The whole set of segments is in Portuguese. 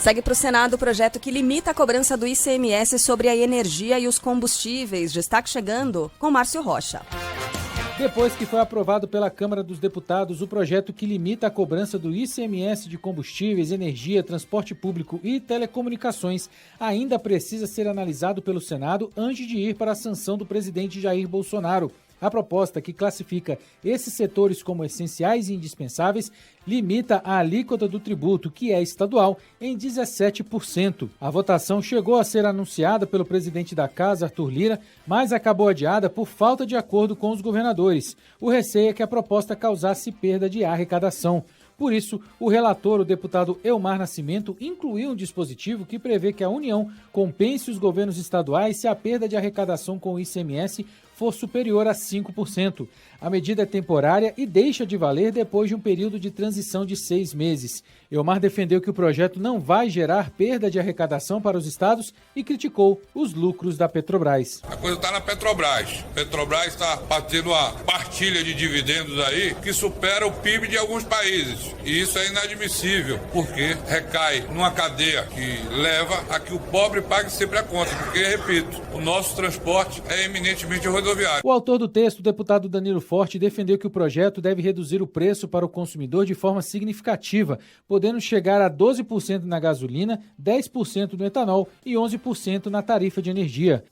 Segue para o Senado o projeto que limita a cobrança do ICMS sobre a energia e os combustíveis. Destaque chegando com Márcio Rocha. Depois que foi aprovado pela Câmara dos Deputados o projeto que limita a cobrança do ICMS de combustíveis, energia, transporte público e telecomunicações, ainda precisa ser analisado pelo Senado antes de ir para a sanção do presidente Jair Bolsonaro. A proposta, que classifica esses setores como essenciais e indispensáveis, limita a alíquota do tributo, que é estadual, em 17%. A votação chegou a ser anunciada pelo presidente da Casa, Arthur Lira, mas acabou adiada por falta de acordo com os governadores. O receio é que a proposta causasse perda de arrecadação. Por isso, o relator, o deputado Elmar Nascimento, incluiu um dispositivo que prevê que a União compense os governos estaduais se a perda de arrecadação com o ICMS for superior a 5%. A medida é temporária e deixa de valer depois de um período de transição de 6 meses. Elmar defendeu que o projeto não vai gerar perda de arrecadação para os estados e criticou os lucros da Petrobras. A coisa está na Petrobras. A Petrobras está fazendo uma partilha de dividendos aí que supera o PIB de alguns países. E isso é inadmissível, porque recai numa cadeia que leva a que o pobre pague sempre a conta. Porque, repito, o nosso transporte é eminentemente rodoviário. O autor do texto, o deputado Danilo Forte, defendeu que o projeto deve reduzir o preço para o consumidor de forma significativa, podendo chegar a 12% na gasolina, 10% no etanol e 11% na tarifa de energia.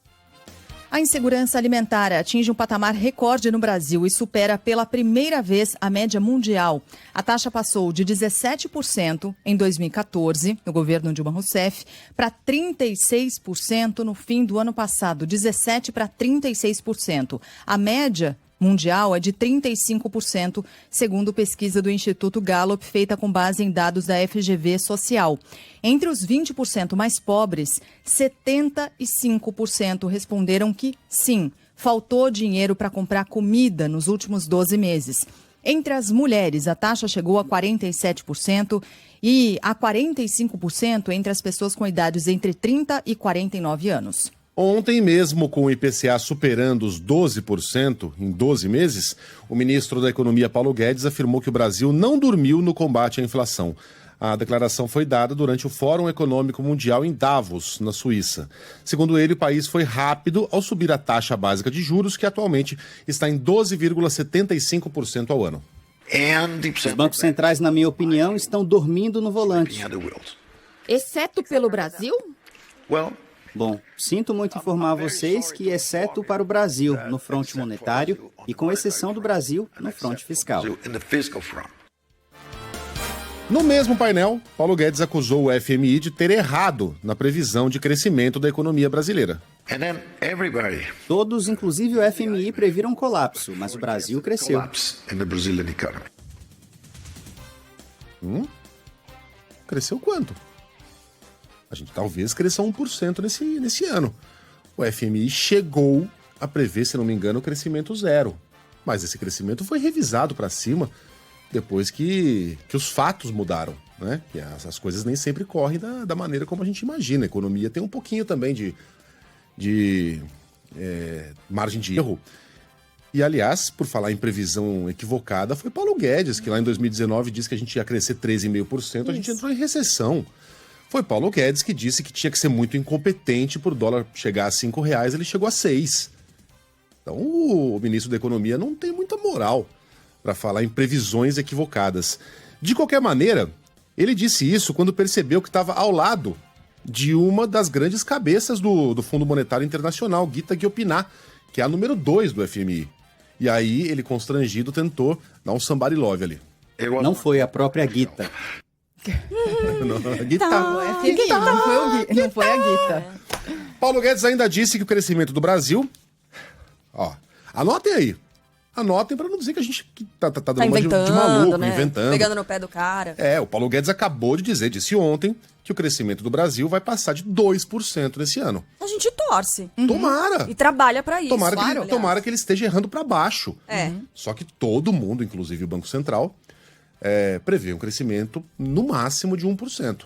A insegurança alimentar atinge um patamar recorde no Brasil e supera pela primeira vez a média mundial. A taxa passou de 17% em 2014, no governo Dilma Rousseff, para 36% no fim do ano passado, 17% para 36%. A média mundial é de 35%, segundo pesquisa do Instituto Gallup, feita com base em dados da FGV Social. Entre os 20% mais pobres, 75% responderam que sim, faltou dinheiro para comprar comida nos últimos 12 meses. Entre as mulheres, a taxa chegou a 47% e a 45% entre as pessoas com idades entre 30 e 49 anos. Ontem mesmo, com o IPCA superando os 12% em 12 meses, o ministro da Economia, Paulo Guedes, afirmou que o Brasil não dormiu no combate à inflação. A declaração foi dada durante o Fórum Econômico Mundial em Davos, na Suíça. Segundo ele, o país foi rápido ao subir a taxa básica de juros, que atualmente está em 12,75% ao ano. Os bancos centrais, na minha opinião, estão dormindo no volante. Exceto pelo Brasil? Bom, sinto muito informar a vocês que, exceto para o Brasil, no fronte monetário, e com exceção do Brasil, no fronte fiscal. No mesmo painel, Paulo Guedes acusou o FMI de ter errado na previsão de crescimento da economia brasileira. Todos, inclusive o FMI, previram colapso, mas o Brasil cresceu. Cresceu quanto? A gente talvez cresça 1% nesse ano. O FMI chegou a prever, se não me engano, o crescimento zero. Mas esse crescimento foi revisado para cima depois que os fatos mudaram, né? E as coisas nem sempre correm da maneira como a gente imagina. A economia tem um pouquinho também de margem de erro. E, aliás, por falar em previsão equivocada, foi Paulo Guedes, que lá em 2019 disse que a gente ia crescer 13,5%, a gente entrou em recessão. Foi Paulo Guedes que disse que tinha que ser muito incompetente por dólar chegar a R$5, ele chegou a 6. Então o ministro da Economia não tem muita moral para falar em previsões equivocadas. De qualquer maneira, ele disse isso quando percebeu que estava ao lado de uma das grandes cabeças do Fundo Monetário Internacional, Gita Giopiná, que é a número 2 do FMI. E aí ele, constrangido, tentou dar um somebody love ali. Não foi a própria Gita. Não foi a Gita. Paulo Guedes ainda disse que o crescimento do Brasil... anotem aí. Anotem para não dizer que a gente tá dando uma de maluco, né? Inventando. Pegando no pé do cara. O Paulo Guedes acabou de dizer, disse ontem, que o crescimento do Brasil vai passar de 2% nesse ano. A gente torce. Tomara. E trabalha para isso. Tomara que ele esteja errando para baixo. Só que todo mundo, inclusive o Banco Central, prevê um crescimento no máximo de 1%.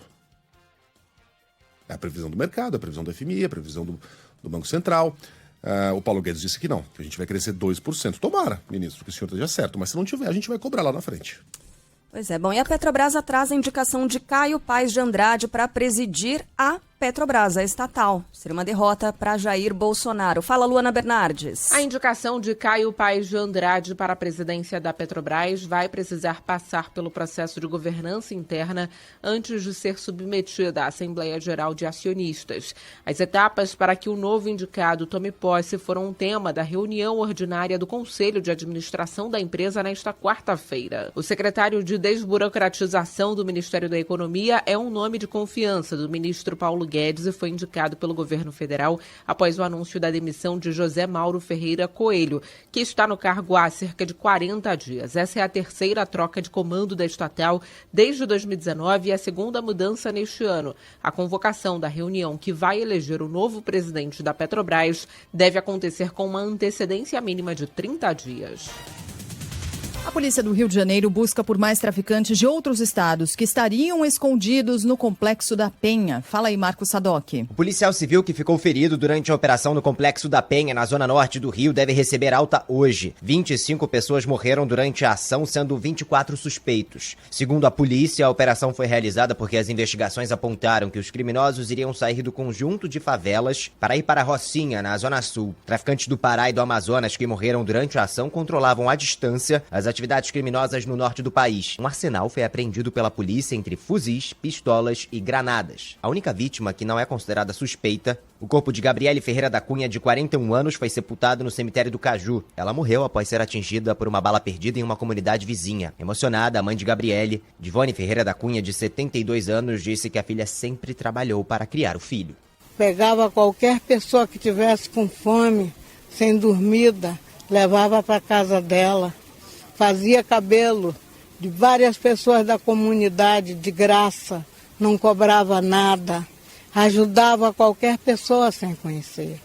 É a previsão do mercado, a previsão do FMI, a previsão do Banco Central. O Paulo Guedes disse que não, que a gente vai crescer 2%. Tomara, ministro, que o senhor esteja certo, mas se não tiver, a gente vai cobrar lá na frente. Pois é, bom, e a Petrobras atrasa a indicação de Caio Paes de Andrade para presidir a Petrobras, a estatal. Seria uma derrota para Jair Bolsonaro. Fala, Luana Bernardes. A indicação de Caio Paes de Andrade para a presidência da Petrobras vai precisar passar pelo processo de governança interna antes de ser submetida à Assembleia Geral de Acionistas. As etapas para que o novo indicado tome posse foram um tema da reunião ordinária do Conselho de Administração da empresa nesta quarta-feira. O secretário de Desburocratização do Ministério da Economia é um nome de confiança do ministro Paulo Guedes e foi indicado pelo governo federal após o anúncio da demissão de José Mauro Ferreira Coelho, que está no cargo há cerca de 40 dias. Essa é a terceira troca de comando da estatal desde 2019 e a segunda mudança neste ano. A convocação da reunião que vai eleger o novo presidente da Petrobras deve acontecer com uma antecedência mínima de 30 dias. A polícia do Rio de Janeiro busca por mais traficantes de outros estados que estariam escondidos no Complexo da Penha. Fala aí, Marcos Sadoc. O policial civil que ficou ferido durante a operação no Complexo da Penha, na zona norte do Rio, deve receber alta hoje. 25 pessoas morreram durante a ação, sendo 24 suspeitos. Segundo a polícia, a operação foi realizada porque as investigações apontaram que os criminosos iriam sair do conjunto de favelas para ir para a Rocinha, na zona sul. Traficantes do Pará e do Amazonas que morreram durante a ação controlavam à distância as atividades criminosas no norte do país. Um arsenal foi apreendido pela polícia entre fuzis, pistolas e granadas. A única vítima que não é considerada suspeita, o corpo de Gabriele Ferreira da Cunha, de 41 anos, foi sepultado no cemitério do Caju. Ela morreu após ser atingida por uma bala perdida em uma comunidade vizinha. Emocionada, a mãe de Gabriele, Divone Ferreira da Cunha, de 72 anos, disse que a filha sempre trabalhou para criar o filho. Pegava qualquer pessoa que tivesse com fome, sem dormida, levava para casa dela. Fazia cabelo de várias pessoas da comunidade de graça, não cobrava nada, ajudava qualquer pessoa sem conhecer.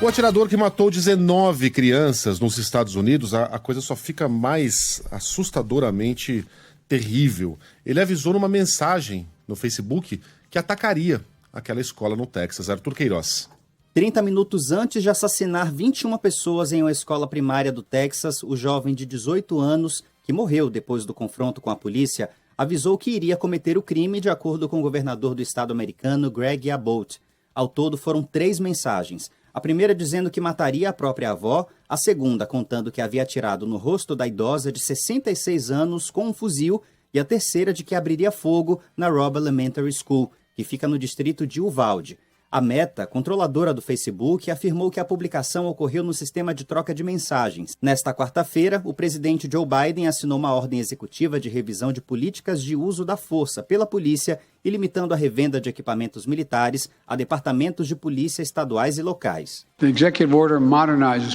O atirador que matou 19 crianças nos Estados Unidos, a coisa só fica mais assustadoramente terrível. Ele avisou numa mensagem no Facebook que atacaria aquela escola no Texas. Arthur Queiroz. 30 minutos antes de assassinar 21 pessoas em uma escola primária do Texas, o jovem de 18 anos, que morreu depois do confronto com a polícia, avisou que iria cometer o crime de acordo com o governador do estado americano, Greg Abbott. Ao todo foram 3 mensagens. A primeira dizendo que mataria a própria avó, a segunda contando que havia atirado no rosto da idosa de 66 anos com um fuzil e a terceira de que abriria fogo na Robb Elementary School, que fica no distrito de Uvalde. A Meta, controladora do Facebook, afirmou que a publicação ocorreu no sistema de troca de mensagens. Nesta quarta-feira, o presidente Joe Biden assinou uma ordem executiva de revisão de políticas de uso da força pela polícia e limitando a revenda de equipamentos militares a departamentos de polícia estaduais e locais.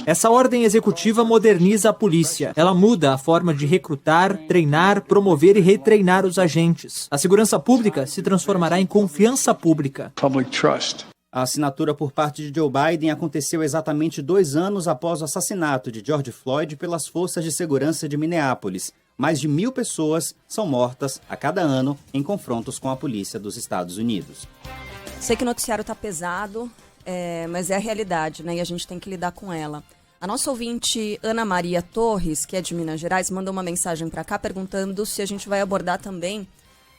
Essa ordem executiva moderniza a polícia. Ela muda a forma de recrutar, treinar, promover e retreinar os agentes. A segurança pública se transformará em confiança pública. A assinatura por parte de Joe Biden aconteceu exatamente 2 anos após o assassinato de George Floyd pelas forças de segurança de Minneapolis. Mais de 1.000 pessoas são mortas a cada ano em confrontos com a polícia dos Estados Unidos. Sei que o noticiário tá pesado, mas é a realidade, né? E a gente tem que lidar com ela. A nossa ouvinte Ana Maria Torres, que é de Minas Gerais, mandou uma mensagem para cá perguntando se a gente vai abordar também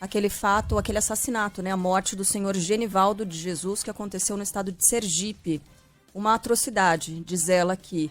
aquele fato, aquele assassinato, né? A morte do senhor Genivaldo de Jesus, que aconteceu no estado de Sergipe. Uma atrocidade, diz ela aqui.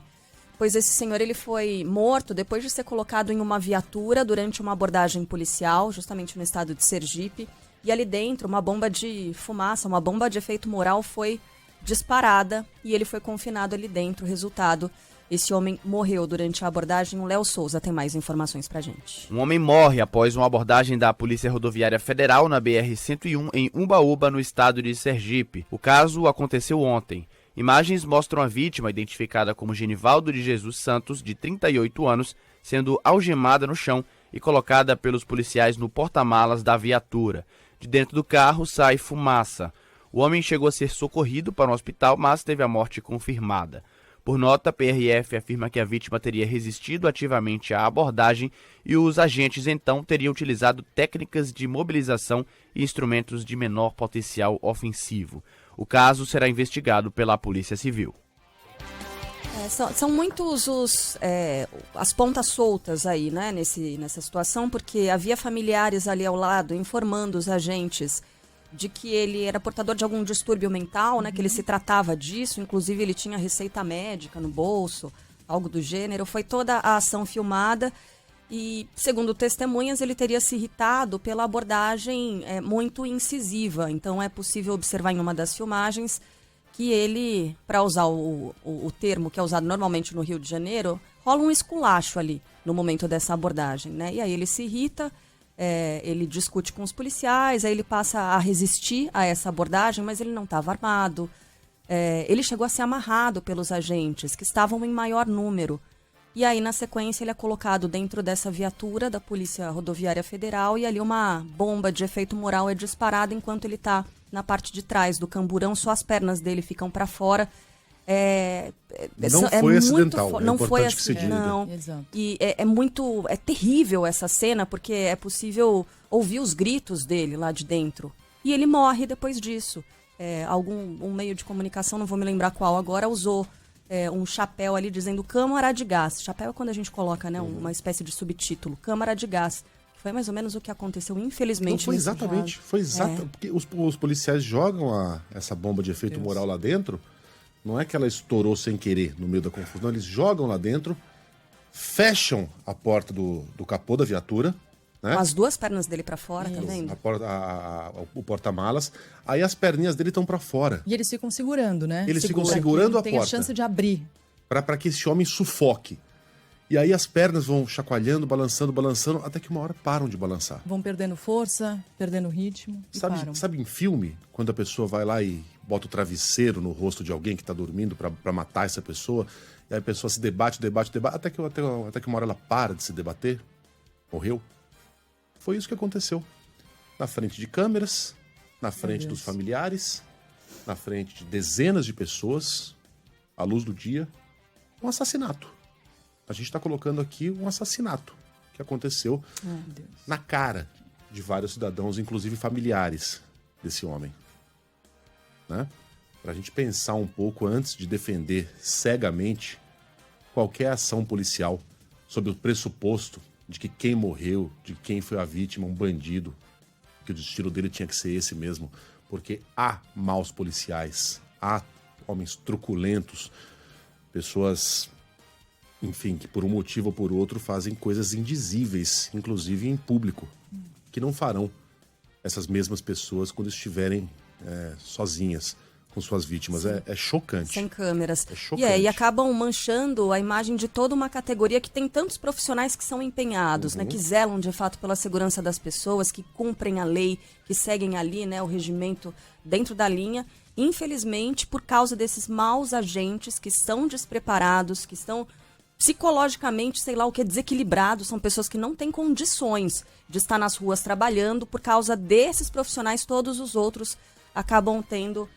Pois esse senhor ele foi morto depois de ser colocado em uma viatura durante uma abordagem policial, justamente no estado de Sergipe. E ali dentro, uma bomba de fumaça, uma bomba de efeito moral foi disparada e ele foi confinado ali dentro. Resultado, esse homem morreu durante a abordagem. O Léo Souza tem mais informações pra gente. Um homem morre após uma abordagem da Polícia Rodoviária Federal na BR-101 em Umbaúba, no estado de Sergipe. O caso aconteceu ontem. Imagens mostram a vítima, identificada como Genivaldo de Jesus Santos, de 38 anos, sendo algemada no chão e colocada pelos policiais no porta-malas da viatura. De dentro do carro sai fumaça. O homem chegou a ser socorrido para um hospital, mas teve a morte confirmada. Por nota, a PRF afirma que a vítima teria resistido ativamente à abordagem e os agentes então teriam utilizado técnicas de mobilização e instrumentos de menor potencial ofensivo. O caso será investigado pela Polícia Civil. São muitos as pontas soltas aí, né, nessa situação, porque havia familiares ali ao lado informando os agentes de que ele era portador de algum distúrbio mental, né, que ele se tratava disso, inclusive ele tinha receita médica no bolso, algo do gênero. Foi toda a ação filmada e, segundo testemunhas, ele teria se irritado pela abordagem muito incisiva. Então é possível observar em uma das filmagens que ele, para usar o termo que é usado normalmente no Rio de Janeiro, rola um esculacho ali no momento dessa abordagem, né? E aí ele se irrita, ele discute com os policiais, aí ele passa a resistir a essa abordagem, mas ele não estava armado. Ele chegou a ser amarrado pelos agentes, que estavam em maior número. E aí, na sequência, ele é colocado dentro dessa viatura da Polícia Rodoviária Federal e ali uma bomba de efeito moral é disparada enquanto ele está na parte de trás do camburão, só as pernas dele ficam para fora. Não foi acidental, não foi que se diga. Não. E é terrível essa cena, porque é possível ouvir os gritos dele lá de dentro. E ele morre depois disso. Um meio de comunicação, não vou me lembrar qual agora, usou um chapéu ali dizendo Câmara de Gás. Chapéu é quando a gente coloca, né, uma espécie de subtítulo, Câmara de Gás. Foi mais ou menos o que aconteceu, infelizmente. Não, foi exatamente. Porque os policiais jogam essa bomba de efeito moral lá dentro. Não é que ela estourou sem querer no meio da confusão. Eles jogam lá dentro, fecham a porta do capô da viatura. Né? Com as duas pernas dele para fora, tá vendo? O porta-malas. Aí as perninhas dele estão para fora. E eles ficam segurando, né? Eles ficam segurando a porta. Tem a chance de abrir. Para que esse homem sufoque. E aí as pernas vão chacoalhando, balançando, até que uma hora param de balançar. Vão perdendo força, perdendo ritmo e param. Sabe em filme, quando a pessoa vai lá e bota o travesseiro no rosto de alguém que tá dormindo para matar essa pessoa, e aí a pessoa se debate, até que uma hora ela para de se debater, morreu. Foi isso que aconteceu. Na frente de câmeras, na frente dos familiares, na frente de dezenas de pessoas, à luz do dia, um assassinato. A gente está colocando aqui um assassinato que aconteceu na cara de vários cidadãos, inclusive familiares desse homem. Né? Para a gente pensar um pouco antes de defender cegamente qualquer ação policial sob o pressuposto de que quem morreu, de quem foi a vítima, um bandido, que o destino dele tinha que ser esse mesmo, porque há maus policiais, há homens truculentos, pessoas, enfim, que por um motivo ou por outro fazem coisas indizíveis, inclusive em público, que não farão essas mesmas pessoas quando estiverem sozinhas com suas vítimas. É chocante. Sem câmeras. É chocante. E acabam manchando a imagem de toda uma categoria que tem tantos profissionais que são empenhados, né, que zelam de fato pela segurança das pessoas, que cumprem a lei, que seguem ali, né, o regimento dentro da linha. Infelizmente, por causa desses maus agentes que são despreparados, que estão psicologicamente, sei lá o que, desequilibrados, são pessoas que não têm condições de estar nas ruas trabalhando. Por causa desses profissionais, todos os outros acabam tendo,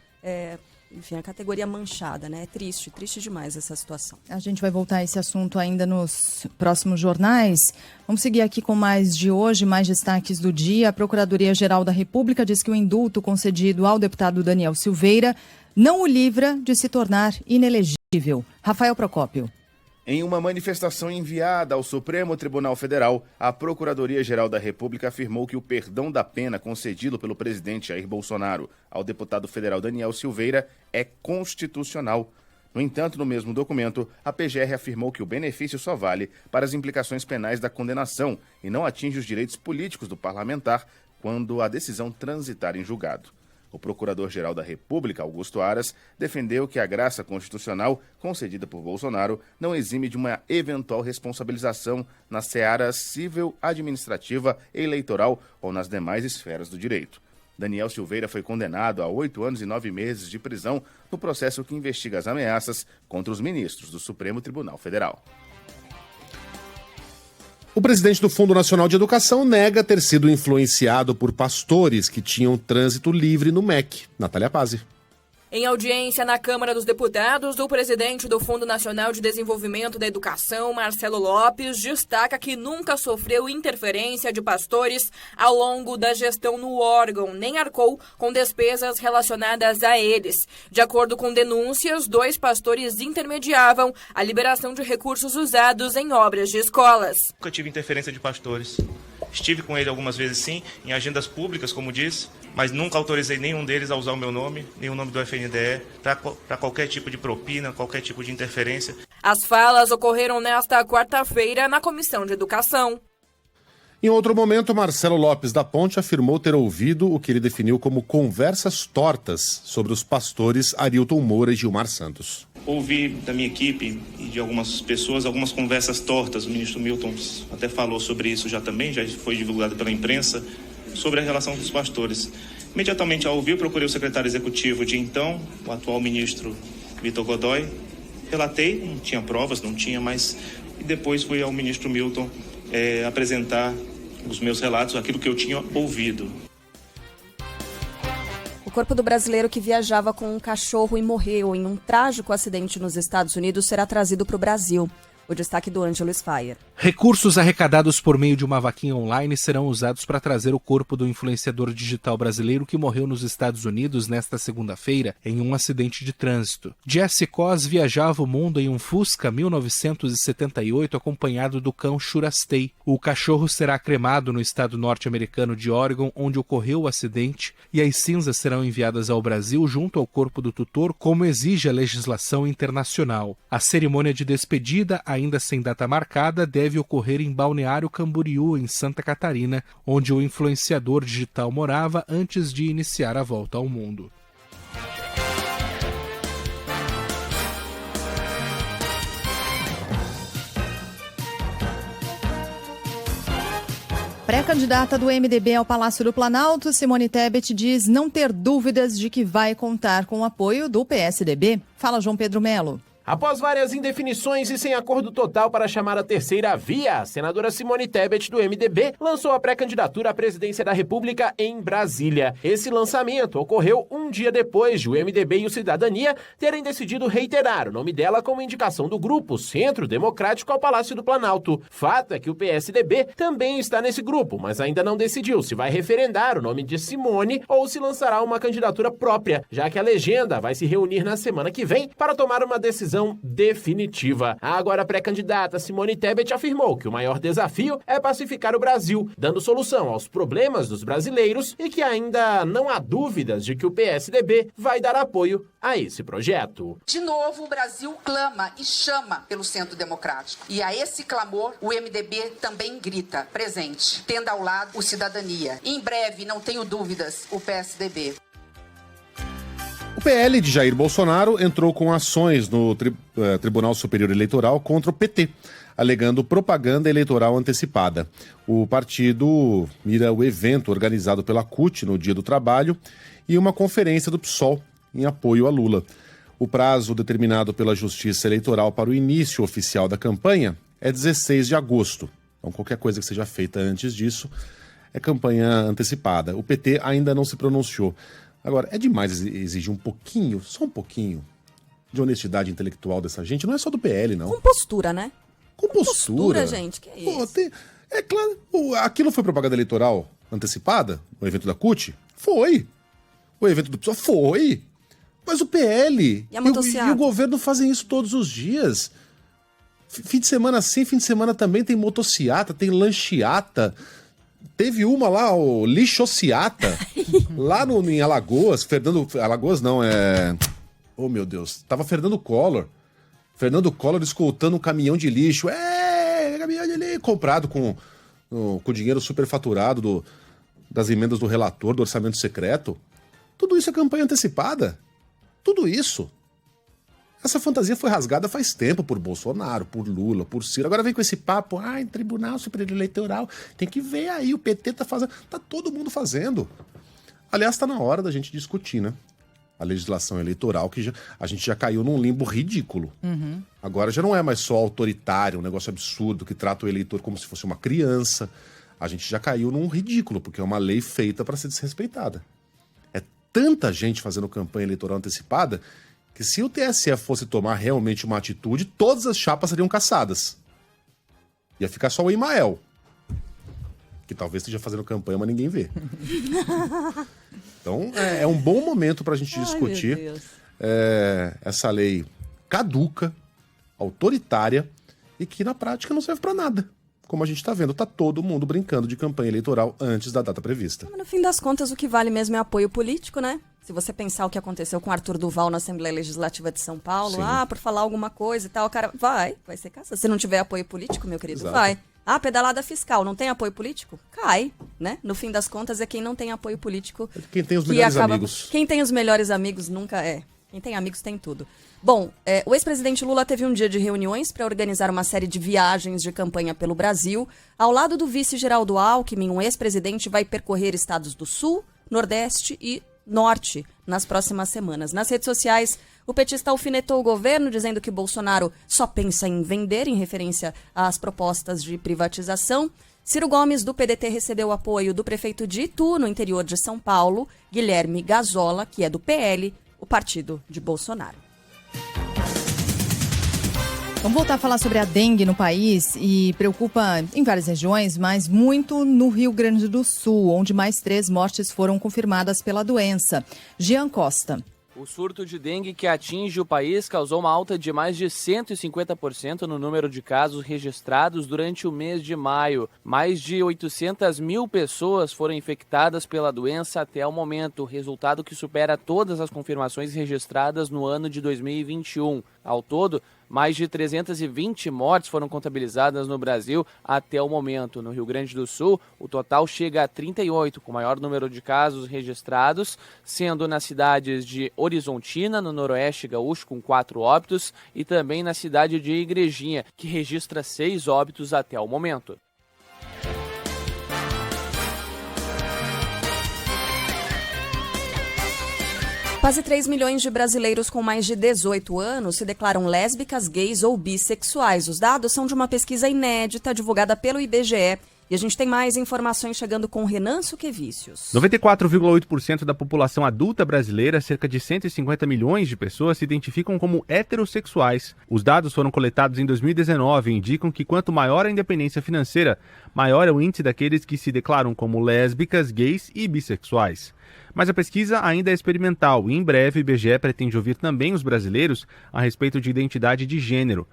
enfim, a categoria manchada, né? É triste demais essa situação. A gente vai voltar a esse assunto ainda nos próximos jornais. Vamos seguir aqui com mais de hoje, mais destaques do dia. A Procuradoria-Geral da República diz que o indulto concedido ao deputado Daniel Silveira não o livra de se tornar inelegível. Rafael Procópio. Em uma manifestação enviada ao Supremo Tribunal Federal, a Procuradoria-Geral da República afirmou que o perdão da pena concedido pelo presidente Jair Bolsonaro ao deputado federal Daniel Silveira é constitucional. No entanto, no mesmo documento, a PGR afirmou que o benefício só vale para as implicações penais da condenação e não atinge os direitos políticos do parlamentar quando a decisão transitar em julgado. O Procurador-Geral da República, Augusto Aras, defendeu que a graça constitucional concedida por Bolsonaro não exime de uma eventual responsabilização nas searas civil, administrativa, eleitoral ou nas demais esferas do direito. Daniel Silveira foi condenado a 8 anos e 9 meses de prisão no processo que investiga as ameaças contra os ministros do Supremo Tribunal Federal. O presidente do Fundo Nacional de Educação nega ter sido influenciado por pastores que tinham trânsito livre no MEC. Natália Pazzi. Em audiência na Câmara dos Deputados, o presidente do Fundo Nacional de Desenvolvimento da Educação, Marcelo Lopes, destaca que nunca sofreu interferência de pastores ao longo da gestão no órgão, nem arcou com despesas relacionadas a eles. De acordo com denúncias, 2 pastores intermediavam a liberação de recursos usados em obras de escolas. Nunca tive interferência de pastores. Estive com ele algumas vezes, sim, em agendas públicas, como disse, mas nunca autorizei nenhum deles a usar o meu nome, nem o nome do FNDE, para qualquer tipo de propina, qualquer tipo de interferência. As falas ocorreram nesta quarta-feira na Comissão de Educação. Em outro momento, Marcelo Lopes da Ponte afirmou ter ouvido o que ele definiu como conversas tortas sobre os pastores Arilton Moura e Gilmar Santos. Ouvi da minha equipe e de algumas pessoas algumas conversas tortas. O ministro Milton até falou sobre isso já foi divulgado pela imprensa, sobre a relação dos pastores. Imediatamente ao ouvir, procurei o secretário executivo de então, o atual ministro Vitor Godoy. Relatei, não tinha provas, mas e depois fui ao ministro Milton apresentar os meus relatos, aquilo que eu tinha ouvido. O corpo do brasileiro que viajava com um cachorro e morreu em um trágico acidente nos Estados Unidos será trazido para o Brasil. O destaque do Ângelo Sfayer. Recursos arrecadados por meio de uma vaquinha online serão usados para trazer o corpo do influenciador digital brasileiro que morreu nos Estados Unidos nesta segunda-feira em um acidente de trânsito. Jesse Cos viajava o mundo em um Fusca 1978 acompanhado do cão Shurastei. O cachorro será cremado no estado norte-americano de Oregon, onde ocorreu o acidente, e as cinzas serão enviadas ao Brasil junto ao corpo do tutor, como exige a legislação internacional. A cerimônia de despedida, ainda sem data marcada, deve ocorrer em Balneário Camboriú, em Santa Catarina, onde o influenciador digital morava antes de iniciar a volta ao mundo. Pré-candidata do MDB ao Palácio do Planalto, Simone Tebet diz não ter dúvidas de que vai contar com o apoio do PSDB. Fala, João Pedro Melo. Após várias indefinições e sem acordo total para chamar a terceira via, a senadora Simone Tebet, do MDB, lançou a pré-candidatura à presidência da República em Brasília. Esse lançamento ocorreu um dia depois de o MDB e o Cidadania terem decidido reiterar o nome dela como indicação do grupo Centro Democrático ao Palácio do Planalto. Fato é que o PSDB também está nesse grupo, mas ainda não decidiu se vai referendar o nome de Simone ou se lançará uma candidatura própria, já que a legenda vai se reunir na semana que vem para tomar uma decisão definitiva. Agora, a pré-candidata Simone Tebet afirmou que o maior desafio é pacificar o Brasil, dando solução aos problemas dos brasileiros e que ainda não há dúvidas de que o PSDB vai dar apoio a esse projeto. De novo, o Brasil clama e chama pelo Centro Democrático. E a esse clamor, o MDB também grita, presente, tendo ao lado o Cidadania. E em breve, não tenho dúvidas, o PSDB. O PL de Jair Bolsonaro entrou com ações no Tribunal Superior Eleitoral contra o PT, alegando propaganda eleitoral antecipada. O partido mira o evento organizado pela CUT no Dia do Trabalho e uma conferência do PSOL em apoio a Lula. O prazo determinado pela Justiça Eleitoral para o início oficial da campanha é 16 de agosto. Então, qualquer coisa que seja feita antes disso é campanha antecipada. O PT ainda não se pronunciou. Agora, é demais exigir um pouquinho, só um pouquinho, de honestidade intelectual dessa gente. Não é só do PL, não. Com postura, né? Com postura, gente, que é isso? Pô, é claro, aquilo foi propaganda eleitoral antecipada, o evento da CUT? Foi. O evento do PSOL? Foi. Mas o PL e o governo fazem isso todos os dias. Fim de semana sim, fim de semana também tem motociata, tem lanchiata. Teve uma lá, o Lixociata, lá em Alagoas, Alagoas não, oh meu Deus, tava Fernando Collor escoltando um caminhão de lixo, caminhão de lixo, comprado com dinheiro superfaturado das emendas do relator, do orçamento secreto. Tudo isso é campanha antecipada, tudo isso. Essa fantasia foi rasgada faz tempo por Bolsonaro, por Lula, por Ciro. Agora vem com esse papo, em Tribunal Superior Eleitoral, tem que ver aí, o PT tá fazendo, tá todo mundo fazendo. Aliás, tá na hora da gente discutir, né? A legislação eleitoral, que a gente já caiu num limbo ridículo. Uhum. Agora já não é mais só autoritário, um negócio absurdo que trata o eleitor como se fosse uma criança. A gente já caiu num ridículo, porque é uma lei feita para ser desrespeitada. tanta gente fazendo campanha eleitoral antecipada que se o TSE fosse tomar realmente uma atitude, todas as chapas seriam cassadas. Ia ficar só o Imael, que talvez esteja fazendo campanha, mas ninguém vê. Então, é um bom momento para a gente discutir essa lei caduca, autoritária e que na prática não serve para nada. Como a gente está vendo, tá todo mundo brincando de campanha eleitoral antes da data prevista. No fim das contas, o que vale mesmo é apoio político, né? Se você pensar o que aconteceu com Arthur Duval na Assembleia Legislativa de São Paulo, sim, por falar alguma coisa e tal, o cara vai ser caçado. Se não tiver apoio político, meu querido, exato, vai. Pedalada fiscal, não tem apoio político? Cai, né? No fim das contas, é quem não tem apoio político. Quem tem os melhores amigos. Quem tem os melhores amigos nunca é. Quem tem amigos tem tudo. Bom, o ex-presidente Lula teve um dia de reuniões para organizar uma série de viagens de campanha pelo Brasil. Ao lado do vice Geraldo Alckmin, o ex-presidente vai percorrer estados do Sul, Nordeste e Norte nas próximas semanas. Nas redes sociais, o petista alfinetou o governo, dizendo que Bolsonaro só pensa em vender, em referência às propostas de privatização. Ciro Gomes, do PDT, recebeu o apoio do prefeito de Itu, no interior de São Paulo, Guilherme Gazzola, que é do PL, o partido de Bolsonaro. Vamos voltar a falar sobre a dengue no país e preocupa em várias regiões, mas muito no Rio Grande do Sul, onde mais 3 mortes foram confirmadas pela doença. Jean Costa. O surto de dengue que atinge o país causou uma alta de mais de 150% no número de casos registrados durante o mês de maio. Mais de 800 mil pessoas foram infectadas pela doença até o momento, resultado que supera todas as confirmações registradas no ano de 2021. Ao todo, mais de 320 mortes foram contabilizadas no Brasil até o momento. No Rio Grande do Sul, o total chega a 38, com o maior número de casos registrados, sendo nas cidades de Horizontina, no Noroeste Gaúcho, com 4 óbitos, e também na cidade de Igrejinha, que registra 6 óbitos até o momento. Quase 3 milhões de brasileiros com mais de 18 anos se declaram lésbicas, gays ou bissexuais. Os dados são de uma pesquisa inédita divulgada pelo IBGE. E a gente tem mais informações chegando com Renan Suquevicius. 94,8% da população adulta brasileira, cerca de 150 milhões de pessoas, se identificam como heterossexuais. Os dados foram coletados em 2019 e indicam que quanto maior a independência financeira, maior é o índice daqueles que se declaram como lésbicas, gays e bissexuais. Mas a pesquisa ainda é experimental e em breve o IBGE pretende ouvir também os brasileiros a respeito de identidade de gênero.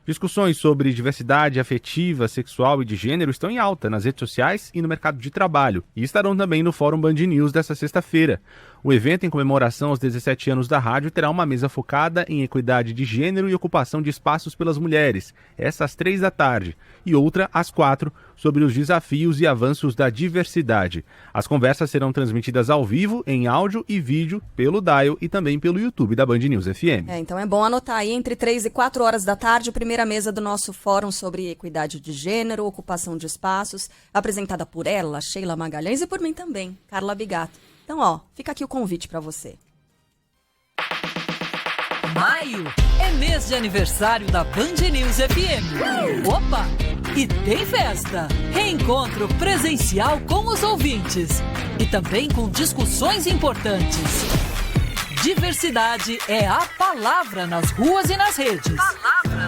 Discussões sobre diversidade afetiva, sexual e de gênero estão em alta nas redes sociais e no mercado de trabalho e estarão também no Fórum Band News desta sexta-feira. O evento, em comemoração aos 17 anos da rádio, terá uma mesa focada em equidade de gênero e ocupação de espaços pelas mulheres, essa às 3 da tarde, e outra às 4, sobre os desafios e avanços da diversidade. As conversas serão transmitidas ao vivo, em áudio e vídeo, pelo Dial e também pelo YouTube da Band News FM. Então é bom anotar aí, entre 3 e 4 horas da tarde, a primeira mesa do nosso fórum sobre equidade de gênero, ocupação de espaços, apresentada por ela, Sheila Magalhães, e por mim também, Carla Bigato. Então, fica aqui o convite para você. Maio é mês de aniversário da Band News FM. Opa! E tem festa! Reencontro presencial com os ouvintes. E também com discussões importantes. Diversidade é a palavra nas ruas e nas redes.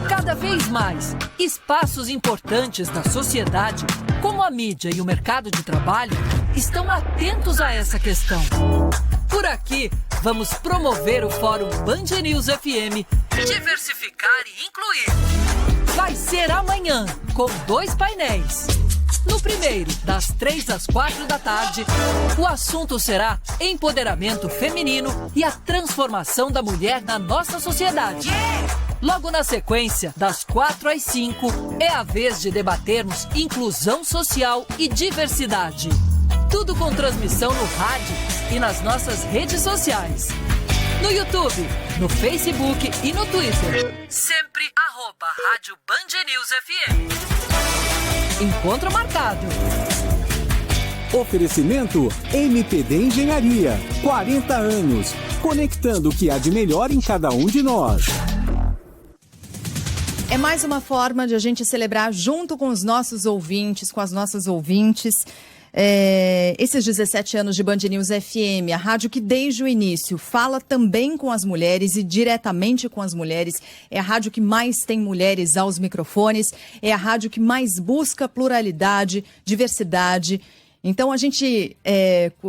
Cada vez mais, espaços importantes da sociedade, como a mídia e o mercado de trabalho, estão atentos a essa questão. Por aqui, vamos promover o Fórum Band News FM, diversificar e incluir. Vai ser amanhã, com 2 painéis. No primeiro, das 3 às 4 da tarde, o assunto será empoderamento feminino e a transformação da mulher na nossa sociedade. Logo na sequência, das 4 às 5, é a vez de debatermos inclusão social e diversidade. Tudo com transmissão no rádio e nas nossas redes sociais. No YouTube, no Facebook e no Twitter. Sempre @Rádio Band News FM. Encontro marcado. Oferecimento MPD Engenharia. 40 anos. Conectando o que há de melhor em cada um de nós. É mais uma forma de a gente celebrar junto com os nossos ouvintes, com as nossas ouvintes. Esses 17 anos de Band News FM, a rádio que desde o início fala também com as mulheres e diretamente com as mulheres, é a rádio que mais tem mulheres aos microfones, é a rádio que mais busca pluralidade, diversidade. Então a gente,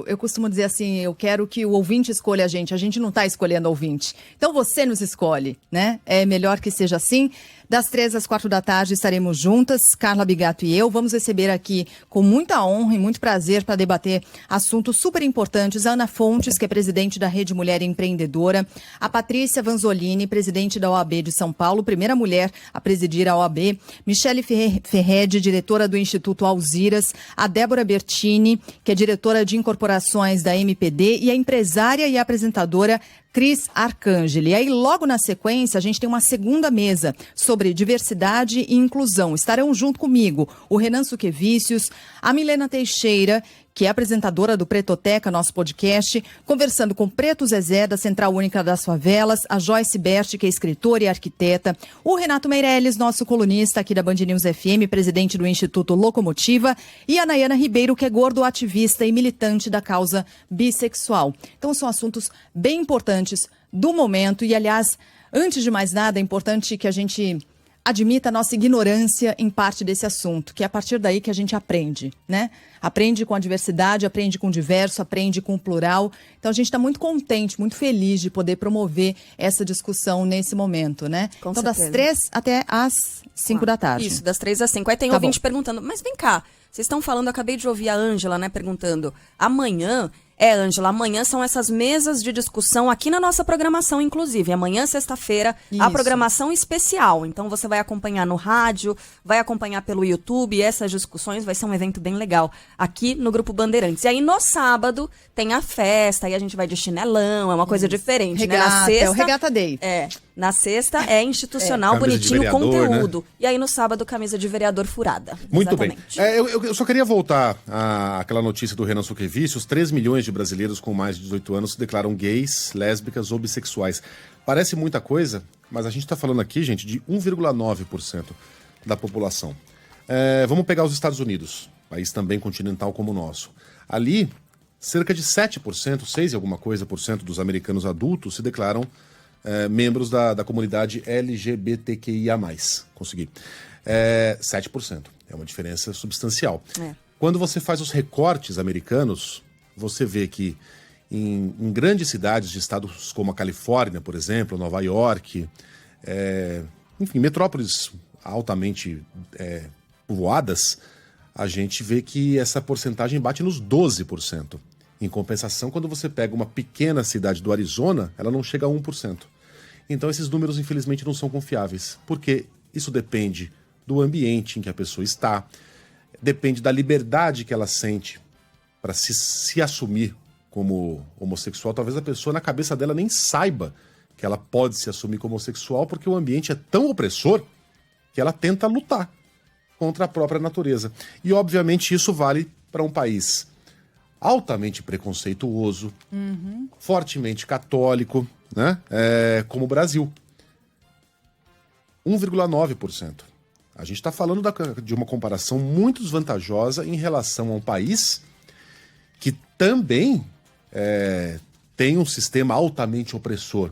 eu costumo dizer assim, eu quero que o ouvinte escolha a gente não está escolhendo o ouvinte. Então você nos escolhe, né? É melhor que seja assim. Das 3 às 4 da tarde estaremos juntas, Carla Bigato e eu. Vamos receber aqui com muita honra e muito prazer para debater assuntos super importantes a Ana Fontes, que é presidente da Rede Mulher Empreendedora, a Patrícia Vanzolini, presidente da OAB de São Paulo, primeira mulher a presidir a OAB, Michele Ferred, diretora do Instituto Alziras, a Débora Bertini, que é diretora de incorporações da MPD, e a empresária e apresentadora Cris Arcangeli. E aí, logo na sequência, a gente tem uma segunda mesa sobre diversidade e inclusão. Estarão junto comigo o Renan Suquevicius, a Milena Teixeira, que é apresentadora do Pretoteca, nosso podcast, conversando com Preto Zezé, da Central Única das Favelas, a Joyce Berti, que é escritora e arquiteta, o Renato Meirelles, nosso colunista aqui da Band News FM, presidente do Instituto Locomotiva, e a Nayana Ribeiro, que é gordo ativista e militante da causa bissexual. Então são assuntos bem importantes do momento e, aliás, antes de mais nada, é importante que a gente admita a nossa ignorância em parte desse assunto, que é a partir daí que a gente aprende, né? Aprende com a diversidade, aprende com o diverso, aprende com o plural. Então a gente está muito contente, muito feliz de poder promover essa discussão nesse momento, né? Com então certeza. Das 3 até às 5 da tarde. Isso, das 3 às 5. Aí tem Tá ouvinte bom. perguntando, mas vem cá, vocês estão falando, eu acabei de ouvir a Ângela, né, perguntando, amanhã... Ângela, amanhã são essas mesas de discussão aqui na nossa programação, inclusive. Amanhã, sexta-feira, a Isso. programação especial. Então, você vai acompanhar no rádio, vai acompanhar pelo YouTube. Essas discussões vai ser um evento bem legal aqui no Grupo Bandeirantes. E aí, no sábado, tem a festa. Aí a gente vai de chinelão, é uma coisa diferente. Regata, né? Na sexta, é o Regata Day. Na sexta é institucional, Camisa de bonitinho, vereador, conteúdo. Né? E aí, no sábado, camisa de vereador furada. Muito Exatamente. bem. Eu só queria voltar àquela notícia do Renan Suquevicius. 3 milhões de brasileiros com mais de 18 anos se declaram gays, lésbicas ou bissexuais. Parece muita coisa, mas a gente está falando aqui, gente, de 1,9% da população. Vamos pegar os Estados Unidos, país também continental como o nosso. Ali, cerca de 7%, 6 e alguma coisa por cento dos americanos adultos se declaram membros da comunidade LGBTQIA+. Consegui. 7%. É uma diferença substancial. Quando você faz os recortes americanos, você vê que em grandes cidades de estados como a Califórnia, por exemplo, Nova York, enfim, metrópoles altamente povoadas, a gente vê que essa porcentagem bate nos 12%. Em compensação, quando você pega uma pequena cidade do Arizona, ela não chega a 1%. Então esses números, infelizmente, não são confiáveis, porque isso depende do ambiente em que a pessoa está, depende da liberdade que ela sente para se assumir como homossexual. Talvez a pessoa, na cabeça dela, nem saiba que ela pode se assumir como homossexual, porque o ambiente é tão opressor que ela tenta lutar contra a própria natureza. E, obviamente, isso vale para um país altamente preconceituoso, fortemente católico, né? Como o Brasil. 1,9%. A gente está falando de uma comparação muito desvantajosa em relação a um país que também tem um sistema altamente opressor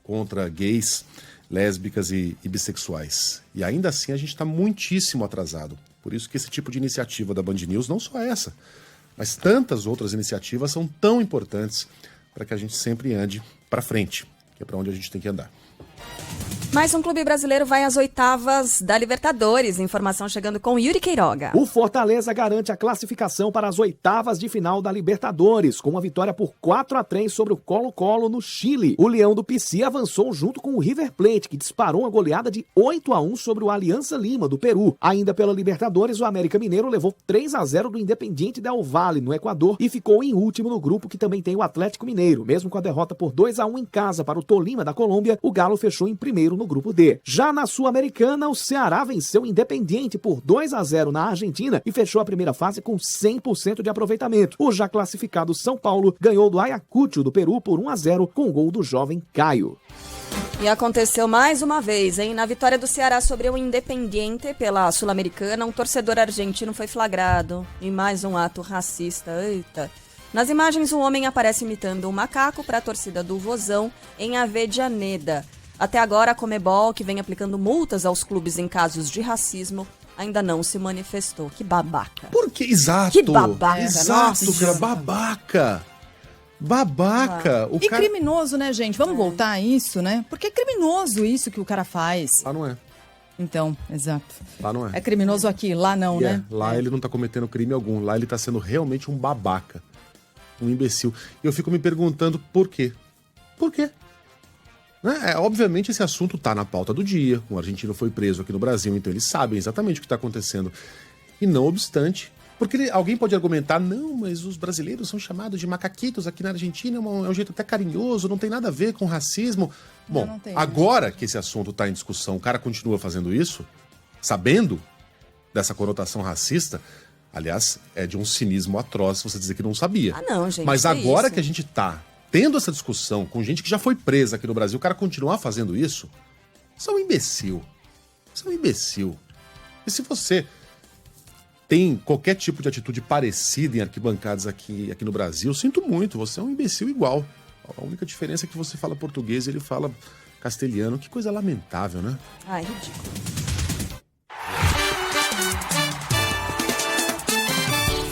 contra gays, lésbicas e bissexuais. E ainda assim a gente está muitíssimo atrasado. Por isso que esse tipo de iniciativa da Band News, não só essa, mas tantas outras iniciativas são tão importantes para que a gente sempre ande para frente, que é para onde a gente tem que andar. Mais um clube brasileiro vai às oitavas da Libertadores. Informação chegando com Yuri Queiroga. O Fortaleza garante a classificação para as oitavas de final da Libertadores, com uma vitória por 4-3 sobre o Colo-Colo no Chile. O Leão do Pici avançou junto com o River Plate, que disparou uma goleada de 8-1 sobre o Aliança Lima, do Peru. Ainda pela Libertadores, o América Mineiro levou 3-0 do Independiente Del Valle, no Equador, e ficou em último no grupo, que também tem o Atlético Mineiro. Mesmo com a derrota por 2-1 em casa para o Tolima, da Colômbia, o Galo fechou em primeiro no grupo D. Já na Sul-Americana, o Ceará venceu o Independiente por 2-0 na Argentina e fechou a primeira fase com 100% de aproveitamento. O já classificado São Paulo ganhou do Ayacucho, do Peru, por 1-0 com o gol do jovem Caio. E aconteceu mais uma vez, hein? Na vitória do Ceará sobre o Independiente pela Sul-Americana, um torcedor argentino foi flagrado em mais um ato racista. Eita! Nas imagens, um homem aparece imitando um macaco para a torcida do Vozão em Avedianeda. Até agora, a Conmebol, que vem aplicando multas aos clubes em casos de racismo, ainda não se manifestou. Que babaca. Por que? Exato. Que babaca. Exato, Nossa. cara. Babaca. Babaca. O E cara... criminoso, né, gente? Vamos voltar a isso, né? Porque é criminoso isso que o cara faz. Lá não é. Então, exato. Lá não é. É criminoso aqui, lá não, né? Lá ele não tá cometendo crime algum. Lá ele tá sendo realmente um babaca. Um imbecil. E eu fico me perguntando por quê. Por quê? Obviamente esse assunto tá na pauta do dia. Um argentino foi preso aqui no Brasil, então eles sabem exatamente o que está acontecendo. E não obstante, porque alguém pode argumentar, não, mas os brasileiros são chamados de macaquitos aqui na Argentina, é um jeito até carinhoso, não tem nada a ver com racismo. Bom, não tem, agora que esse assunto tá em discussão, o cara continua fazendo isso, sabendo dessa conotação racista, aliás, é de um cinismo atroz você dizer que não sabia. Ah, não, gente. Mas agora isso. que a gente tá tendo essa discussão com gente que já foi presa aqui no Brasil, o cara continuar fazendo isso, você é um imbecil. Você é um imbecil. E se você tem qualquer tipo de atitude parecida em arquibancadas aqui no Brasil, sinto muito, você é um imbecil igual. A única diferença é que você fala português e ele fala castelhano. Que coisa lamentável, né? Ai, ridículo.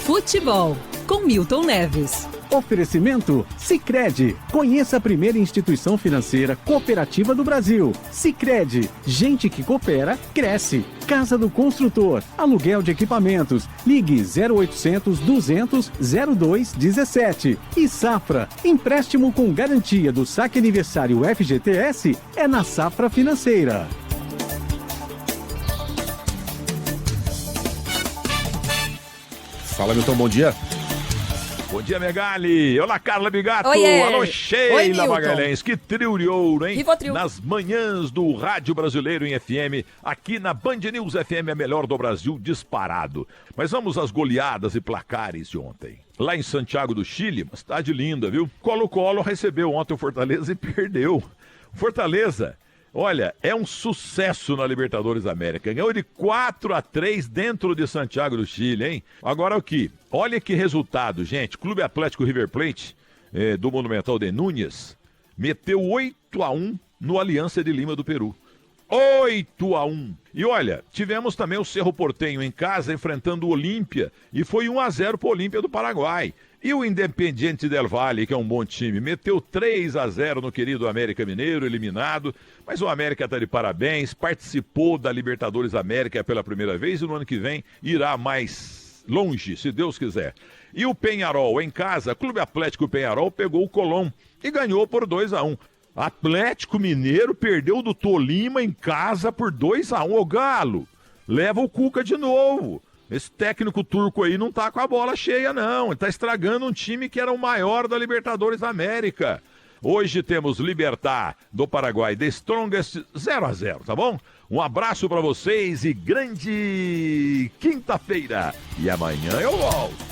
Futebol, com Milton Neves. Oferecimento Sicredi. Conheça a primeira instituição financeira cooperativa do Brasil. Sicredi. Gente que coopera, cresce. Casa do Construtor. Aluguel de equipamentos. Ligue 0800 200 0217. E Safra. Empréstimo com garantia do Saque Aniversário FGTS é na Safra Financeira. Fala, Milton, bom dia. Bom dia, Megali. Olá, Carla Bigato. Oiê. Alô, Oi, Sheila Milton. Magalhães. Que trio de ouro, hein? Rivotril. Nas manhãs do Rádio Brasileiro em FM, aqui na Band News FM, a melhor do Brasil, disparado. Mas vamos às goleadas e placares de ontem. Lá em Santiago do Chile, uma cidade linda, viu? Colo-Colo recebeu ontem o Fortaleza e perdeu. Fortaleza, olha, é um sucesso na Libertadores América. Ganhou de 4-3 dentro de Santiago do Chile, hein? Agora o que? Olha que resultado, gente. Clube Atlético River Plate, do Monumental de Núñez, meteu 8-1 no Aliança de Lima do Peru. 8-1. E olha, tivemos também o Cerro Porteño em casa enfrentando o Olímpia e foi 1-0 pro Olímpia do Paraguai. E o Independiente del Valle, que é um bom time, meteu 3-0 no querido América Mineiro, eliminado. Mas o América tá de parabéns, participou da Libertadores América pela primeira vez e no ano que vem irá mais longe, se Deus quiser. E o Peñarol em casa, Clube Atlético Peñarol pegou o Colón e ganhou por 2-1. Atlético Mineiro perdeu do Tolima em casa por 2-1. Ô Galo, leva o Cuca de novo. Esse técnico turco aí não tá com a bola cheia, não. Ele tá estragando um time que era o maior da Libertadores América. Hoje temos Libertad do Paraguai, The Strongest 0-0, tá bom? Um abraço pra vocês e grande quinta-feira. E amanhã eu volto.